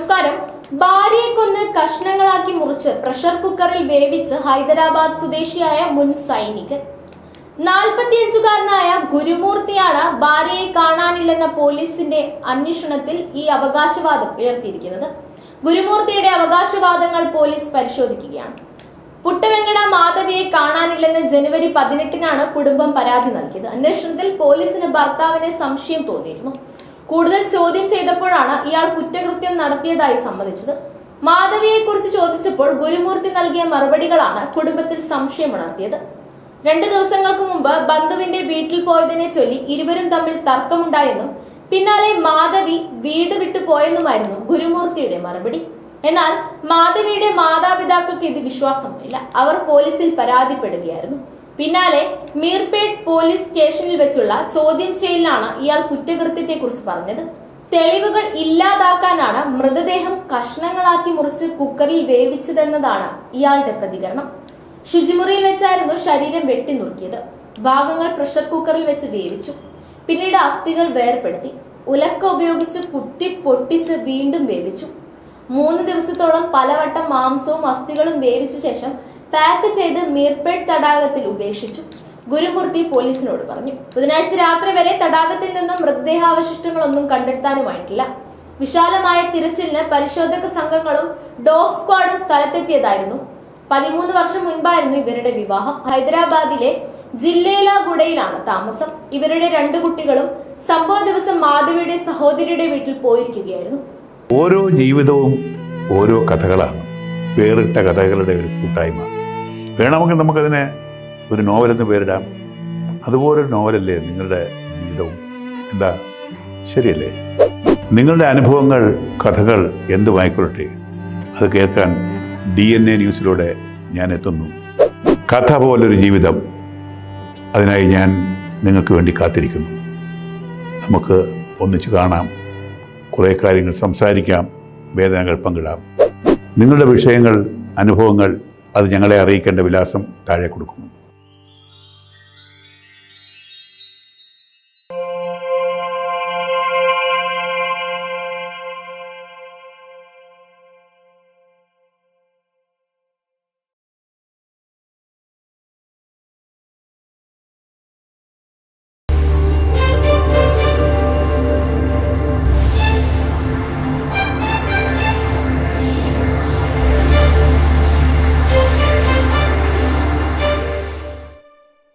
നമസ്കാരം. ഭാര്യയെ കൊന്ന് കഷ്ണങ്ങളാക്കി മുറിച്ച് പ്രഷർ കുക്കറിൽ വേവിച്ച് ഹൈദരാബാദ് സ്വദേശിയായ മുൻ സൈനികൻ. 45-കാരനായ ഗുരുമൂർത്തിയാണ് ഭാര്യയെ കാണാനില്ലെന്ന പോലീസിന്റെ അന്വേഷണത്തിൽ ഈ അവകാശവാദം ഉയർത്തിയിരിക്കുന്നത്. ഗുരുമൂർത്തിയുടെ അവകാശവാദങ്ങൾ പോലീസ് പരിശോധിക്കുകയാണ്. പുട്ടവെങ്കട മാധവിയെ കാണാനില്ലെന്ന് ജനുവരി 18-നാണ് കുടുംബം പരാതി നൽകിയത്. അന്വേഷണത്തിൽ പോലീസിന് ഭർത്താവിനെ സംശയം തോന്നിയിരുന്നു. കൂടുതൽ ചോദ്യം ചെയ്തപ്പോഴാണ് ഇയാൾ കുറ്റകൃത്യം നടത്തിയതായി സമ്മതിച്ചത്. മാധവിയെ കുറിച്ച് ചോദിച്ചപ്പോൾ ഗുരുമൂർത്തി നൽകിയ മറുപടികളാണ് കുടുംബത്തിൽ സംശയമുണർത്തിയത്. 2 ദിവസങ്ങൾക്ക് മുമ്പ് ബന്ധുവിന്റെ വീട്ടിൽ പോയതിനെ ചൊല്ലി ഇരുവരും തമ്മിൽ തർക്കമുണ്ടായെന്നും പിന്നാലെ മാധവി വീട് വിട്ടു പോയെന്നുമായിരുന്നു ഗുരുമൂർത്തിയുടെ മറുപടി. എന്നാൽ മാധവിയുടെ മാതാപിതാക്കൾക്ക് ഇത് വിശ്വാസമില്ല. അവർ പോലീസിൽ പരാതിപ്പെടുകയായിരുന്നു. പിന്നാലെ മീർപേട്ട് പോലീസ് സ്റ്റേഷനിൽ വെച്ചുള്ള ചോദ്യം ചെയ്യലിലാണ് ഇയാൾ കുറ്റകൃത്യത്തെ കുറിച്ച് പറഞ്ഞത്. തെളിവുകൾ ഇല്ലാതാക്കാനാണ് മൃതദേഹം കഷ്ണങ്ങളാക്കി മുറിച്ച് കുക്കറിൽ വേവിച്ചതെന്നതാണ് ഇയാളുടെ പ്രതികരണം. ശുചിമുറിയിൽ വെച്ചായിരുന്നു ശരീരം വെട്ടിനുറുക്കിയത്. ഭാഗങ്ങൾ പ്രഷർ കുക്കറിൽ വെച്ച് വേവിച്ചു. പിന്നീട് അസ്ഥികൾ വേർപെടുത്തി ഉലക്ക ഉപയോഗിച്ച് കുത്തി പൊട്ടിച്ച് വീണ്ടും വേവിച്ചു. 3 ദിവസത്തോളം പലവട്ടം മാംസവും അസ്ഥികളും വേവിച്ച ശേഷം പാക്ക് ചെയ്ത് മീർപേട്ട് തടാകത്തിൽ ഉപേക്ഷിച്ചു. ഗുരുമൂർത്തി പോലീസിനോട് പറഞ്ഞു. ബുധനാഴ്ച രാത്രി വരെ തടാകത്തിൽ നിന്നും മൃതദേഹാവശിഷ്ടങ്ങളൊന്നും കണ്ടെത്താനുമായിട്ടില്ല. വിശാലമായ തിരച്ചിലിന് പരിശോധക സംഘങ്ങളും ഡോഗ് സ്ക്വാഡും സ്ഥലത്തെത്തിയതായിരുന്നു. 13 വർഷം മുൻപായിരുന്നു ഇവരുടെ വിവാഹം. ഹൈദരാബാദിലെ ജില്ലേലഗുഡയിലാണ് താമസം. ഇവരുടെ 2 കുട്ടികളും സംഭവ ദിവസം മാധവിയുടെ സഹോദരിയുടെ വീട്ടിൽ പോയിരിക്കുകയായിരുന്നു. ഓരോ ജീവിതവും ഓരോ കഥകളാണ്, വേറിട്ട കഥകളുടെ ഒരു കൂട്ടായ്മ. വേണമെങ്കിൽ നമുക്കതിനെ ഒരു നോവലെന്ന് പേരിടാം. അതുപോലൊരു നോവലല്ലേ നിങ്ങളുടെ ജീവിതവും? എന്താ, ശരിയല്ലേ? നിങ്ങളുടെ അനുഭവങ്ങൾ, കഥകൾ എന്തുമായിക്കൊള്ളട്ടെ, അത് കേൾക്കാൻ DNA ന്യൂസിലൂടെ ഞാൻ എത്തുന്നു. കഥ പോലൊരു ജീവിതം, അതിനായി ഞാൻ നിങ്ങൾക്ക് വേണ്ടി കാത്തിരിക്കുന്നു. നമുക്ക് ഒന്നിച്ച് കാണാം, കുറേ കാര്യങ്ങൾ സംസാരിക്കാം, വേദനകൾ പങ്കിടാം. നിങ്ങളുടെ വിഷയങ്ങൾ, അനുഭവങ്ങൾ അത് ഞങ്ങളെ അറിയിക്കേണ്ട വിലാസം താഴെ കൊടുക്കുന്നു.